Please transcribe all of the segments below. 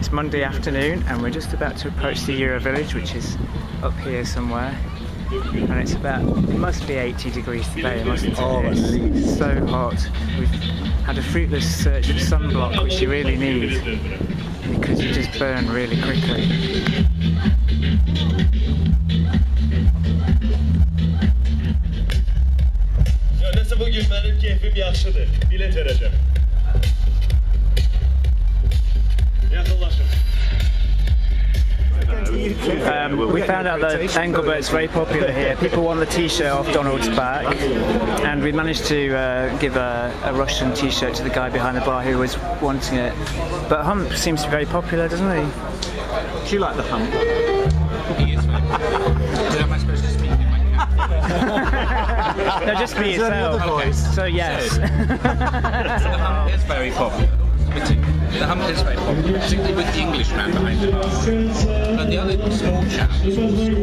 It's Monday afternoon and we're just about to approach the Eurovillage, which is up here somewhere. And it's about, it must be 80 degrees today, mustn't it? Oh, it's so hot. We've had a fruitless search of sunblock, which you really need, because you just burn really quickly. Nasıl bugün benim keyfim yaxşıdır. Bilet vereceğim. Yakınlaşın. We found out that Engelbert's very popular here. People want the t-shirt off Donald's back, and we managed to give a Russian t-shirt to the guy behind the bar who was wanting it. But Hump seems to be very popular, doesn't he? Do you like the Hump? He is very popular. Am I supposed to speak in my camera? No, just be yourself. Okay. So yes. The Hump is very popular. The Hump is very popular, particularly with the Englishman behind the bar. But the other small chap, the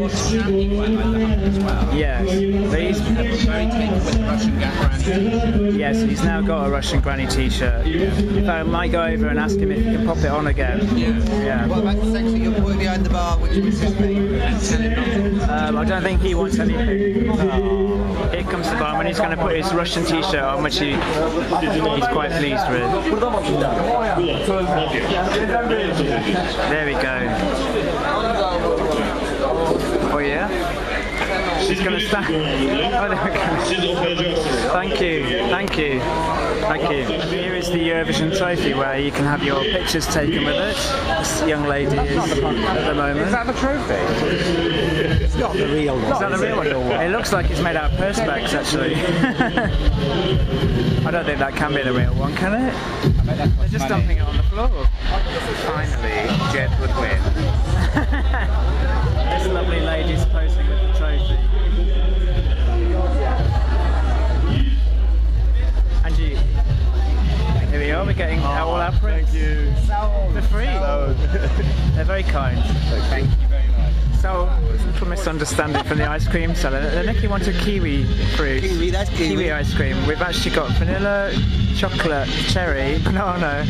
squash chap, he quite like the Hump as well. Yes. He's very taken with the Russian granny. Yes, he's now got a Russian granny t-shirt. In fact, I might go over and ask him if he can pop it on again. Yeah. What about the sexy young boy behind the bar, which was his name? And tell him not to. I don't think he wants anything. Oh. Here comes the barman. He's going to put his Russian t-shirt on, which he's quite pleased with. There we go. Oh yeah? She's going to stand. Oh, there we go. Thank you, thank you, thank you. Here is the Eurovision trophy where you can have your pictures taken with it. This young lady is at the moment. Is that the trophy? It's not the real one. Is that the real one? It looks like it's made out of perspex, actually. I don't think that can be the real one, can it? They're just dumping it on the floor. Finally, Jed would win. This lovely lady's posing with the trophy. And you. Here we are, we're getting all our prints. Thank you. For free. They're very kind. Thank you very much. So, there's a little misunderstanding from the ice cream seller. Nicky wanted kiwi fruit. Kiwi, that's kiwi. Ice cream. We've actually got vanilla, chocolate, cherry, banana,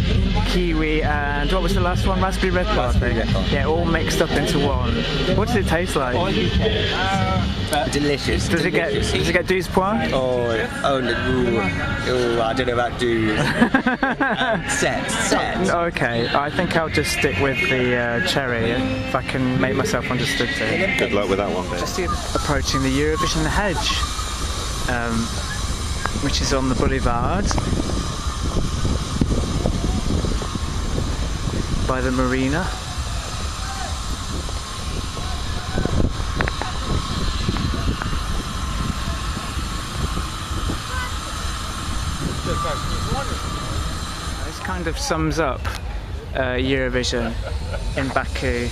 kiwi, and what was the last one? Raspberry red Raspberry red one. Yeah, all mixed up into one. What does it taste like? Delicious. Does it get 12 points? I don't know about do. Set. Okay, I think I'll just stick with the cherry if I can make myself understood to. Good luck with that one, Ben. Just approaching the Eurovision hedge, which is on the boulevard by the marina. This kind of sums up Eurovision in Baku.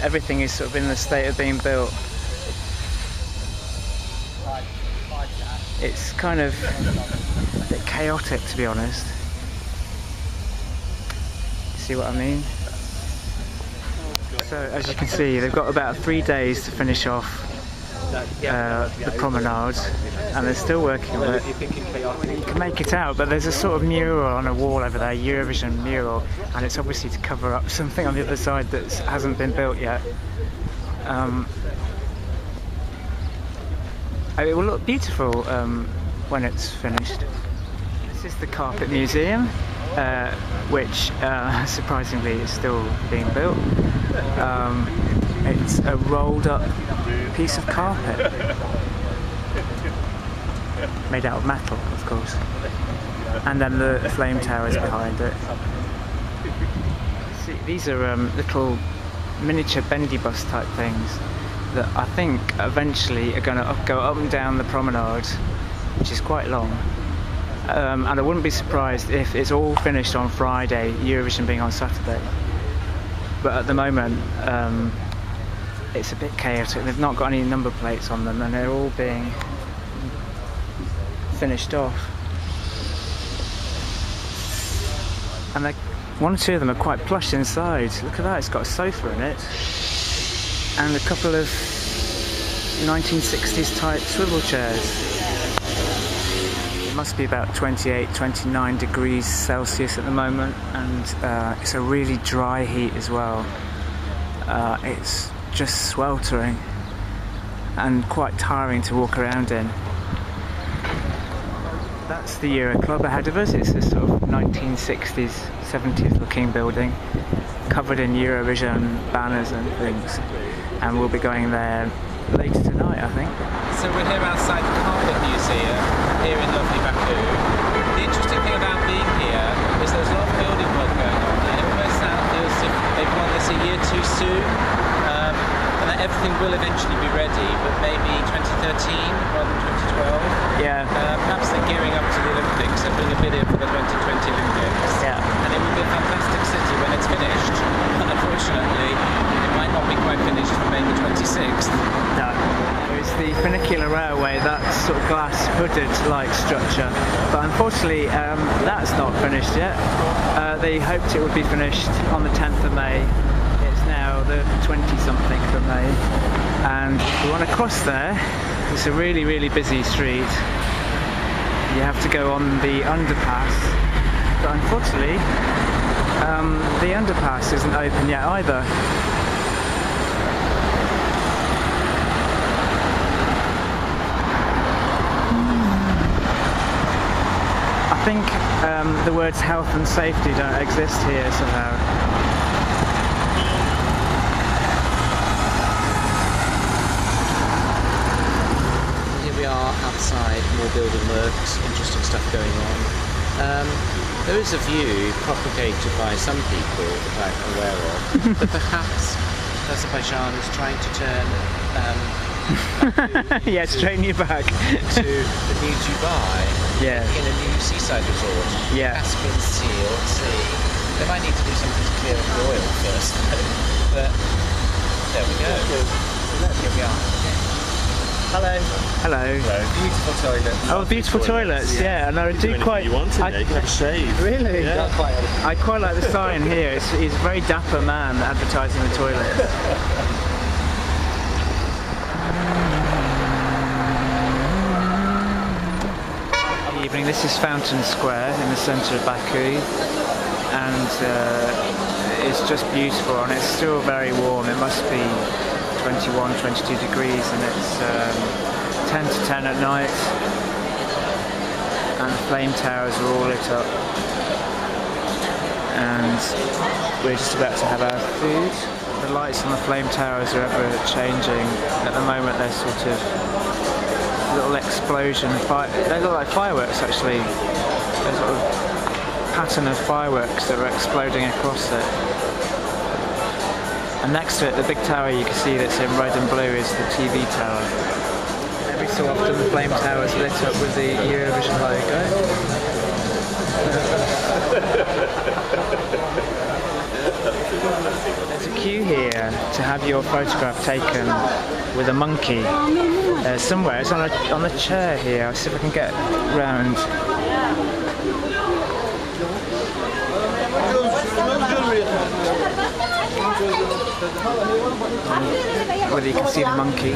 Everything is sort of in the state of being built. It's kind of a bit chaotic, to be honest. See what I mean? So as you can see, they've got about 3 days to finish off the promenade, and they're still working on it. You can make it out, but there's a sort of mural on a wall over there, Eurovision mural, and it's obviously to cover up something on the other side that hasn't been built yet. It will look beautiful when it's finished. This is the Carpet Museum, which surprisingly is still being built. It's a rolled up piece of carpet made out of metal, of course, and then the flame towers behind it. See, these are little miniature bendy bus type things that I think eventually are going to go up and down the promenade, which is quite long. And I wouldn't be surprised if it's all finished on Friday, Eurovision being on Saturday. But at the moment, it's a bit chaotic. They've not got any number plates on them, and they're all being finished off. And one or two of them are quite plush inside. Look at that, it's got a sofa in it, and a couple of 1960s type swivel chairs. must be about 28, 29 degrees Celsius at the moment, and it's a really dry heat as well. It's just sweltering and quite tiring to walk around in. That's the Euro Club ahead of us. It's a sort of 1960s, 70s looking building, covered in Eurovision banners and things, and we'll be going there later tonight, I think. So we're here outside the Carpet Museum, here in lovely Baku. The interesting thing about being here is there's a lot of building work going on, and it almost feels as if they've won this a year too soon, and that everything will eventually be ready, but maybe 2013 rather than 2012. Yeah. Perhaps they're gearing up to the Olympics and bring a bid in for the 2020 Olympics. Yeah. And it will be a fantastic city when it's finished. Unfortunately, it might not be quite finished for May the 26th. No. There's the funicular railway, that sort of glass hooded like structure, but unfortunately that's not finished yet. They hoped it would be finished on the 10th of May. It's now the 20-something of May, and if you want to cross there, it's a really, really busy street. You have to go on the underpass, but unfortunately the underpass isn't open yet either. I think the words health and safety don't exist here somehow. Here we are outside, more building works, interesting stuff going on. There is a view propagated by some people that I'm aware of, that perhaps Azerbaijan is trying to turn Yeah, straighten you back. to the new Dubai, Yeah. in a new seaside resort. Yeah. Caspian Sea. They might need to do something to clear up the oil first, though. But there we go. Here we are. Hello. Hello. Beautiful toilets. Oh, beautiful toilets, yeah, and I do quite... You want I- you can have a shave. Really? Yeah. I quite like the sign here. He's a very dapper man advertising the toilets. Good evening. This is Fountain Square in the centre of Baku, and it's just beautiful, and it's still very warm. It must be 21, 22 degrees, and it's 10 to 10 at night, and the flame towers are all lit up, and we're just about to have our food. The lights on the flame towers are ever changing. At the moment they're sort of little explosion, they look like fireworks actually. There's a sort of pattern of fireworks that are exploding across it. And next to it, the big tower you can see that's in red and blue is the TV tower. Every so often the flame tower is lit up with the Eurovision logo. There's a queue here to have your photograph taken with a monkey somewhere. It's on a chair here. I'll see if I can get round. Whether you can see the monkey.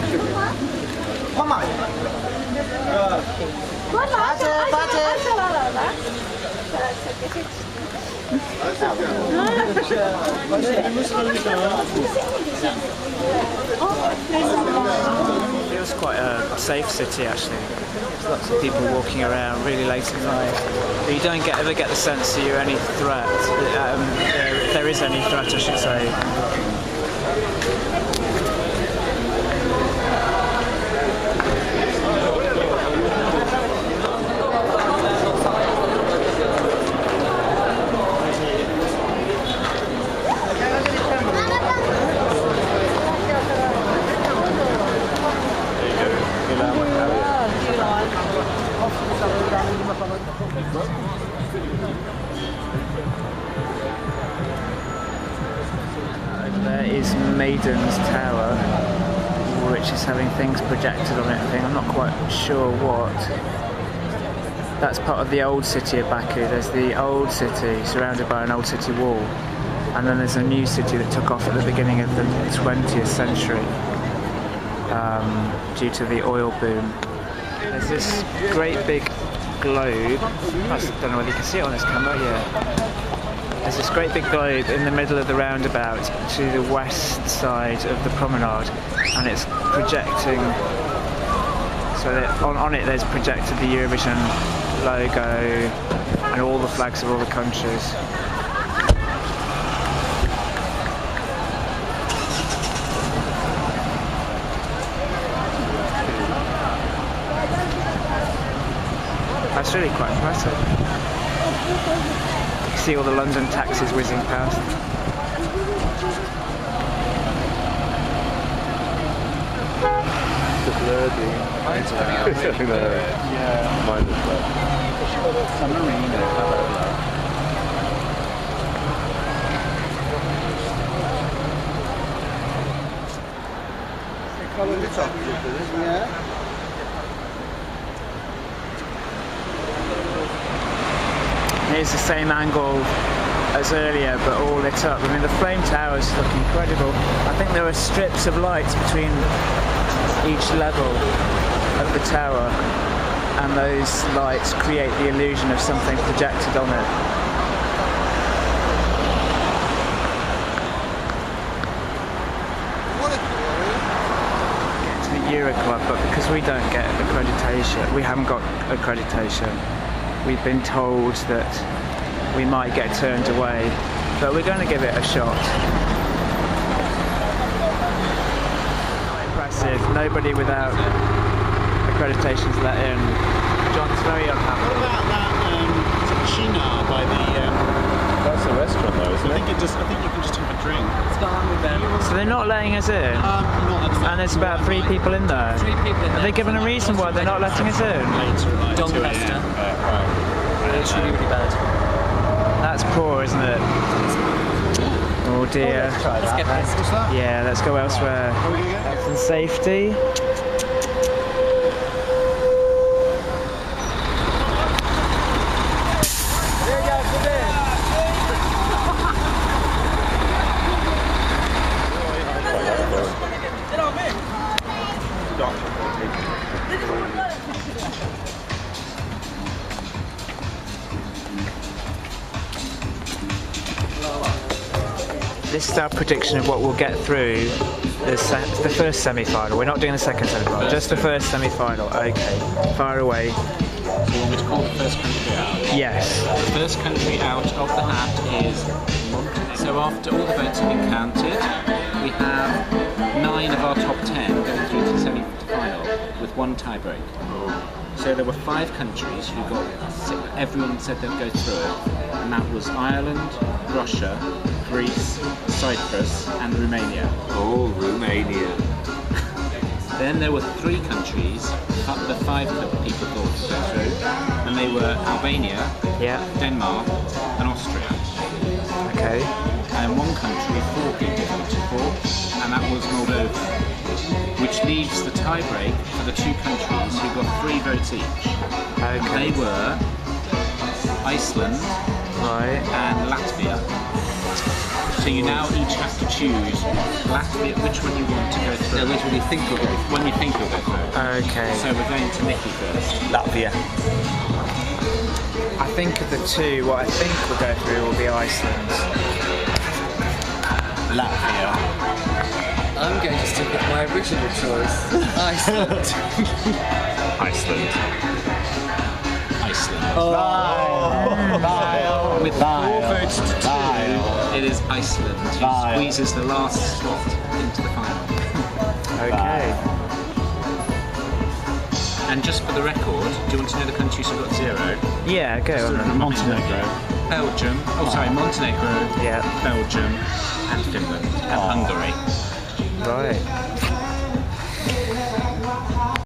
Feels quite a safe city actually. There's lots of people walking around really late at night. But you don't ever get the sense that you're any threat. There is any threat, I should say. There is Maiden's Tower, which is having things projected on it. I think I'm not quite sure what. That's part of the old city of Baku. There's the old city surrounded by an old city wall, and then there's a new city that took off at the beginning of the 20th century due to the oil boom. There's this great big globe. I don't know whether you can see it on this camera. Yeah. There's this great big globe in the middle of the roundabout to the west side of the promenade, and it's projecting. So that on it there's projected the Eurovision logo and all the flags of all the countries. That's really quite impressive. You see all the London taxis whizzing past. The blurdy. Mine's coming out really blurred. Yeah. Mine is blurred. San Marino, hello. Yeah. Here's the same angle as earlier, but all lit up. I mean, the flame towers look incredible. I think there are strips of lights between each level of the tower, and those lights create the illusion of something projected on it. Get to the Euro Club, but because we don't get accreditation, we haven't got accreditation. We've been told that we might get turned away, but we're going to give it a shot. Impressive. Nobody without accreditation's let in. John's very unhappy. What about that China by the? That's a restaurant though, isn't I it? think you can just have a drink. So they're not letting us in? And there's about 3 people in there. Have they given a reason why they're not letting us in? John Pester. It's really, really bad. That's poor, isn't it? Oh dear. Let's get pissed. Yeah, let's go elsewhere. Health and safety. This is our prediction of what we'll get through the first semi-final. We're not doing the second semi-final, just the first semi-final. Okay, far away. So you want me to call the first country out? Yes. The first country out of the hat is Montenegro. So after all the votes have been counted, we have 9 of our top 10 going through to the semi-final with 1 tiebreak. So there were 5 countries who got, everyone said they'd go through it, and that was Ireland, Russia, Greece, Cyprus and Romania. Oh, Romania. Then there were 3 countries the 5 people thought would go through, and they were Albania, Yeah. Denmark and Austria. Okay. And 1 country 4 people voted for, and that was Moldova, which leaves the tiebreak for the 2 countries who got 3 votes each. Okay. They were Iceland Right. and Latvia. So you now each have to choose Latvia, which one you want to go through. Which one you think will go? One you think will go through. Okay. So we're going to Nikki first. Latvia. I think of the 2, what I think will go through will be Iceland. Latvia. I'm going to stick with my original choice. Iceland. Iceland. With 4 votes to 2, it is Iceland who squeezes the last slot into the final. Okay. And just for the record, do you want to know the countries who got 0? Yeah, go on then. Montenegro, Belgium, Montenegro, Yeah. Belgium, and Finland, and Hungary.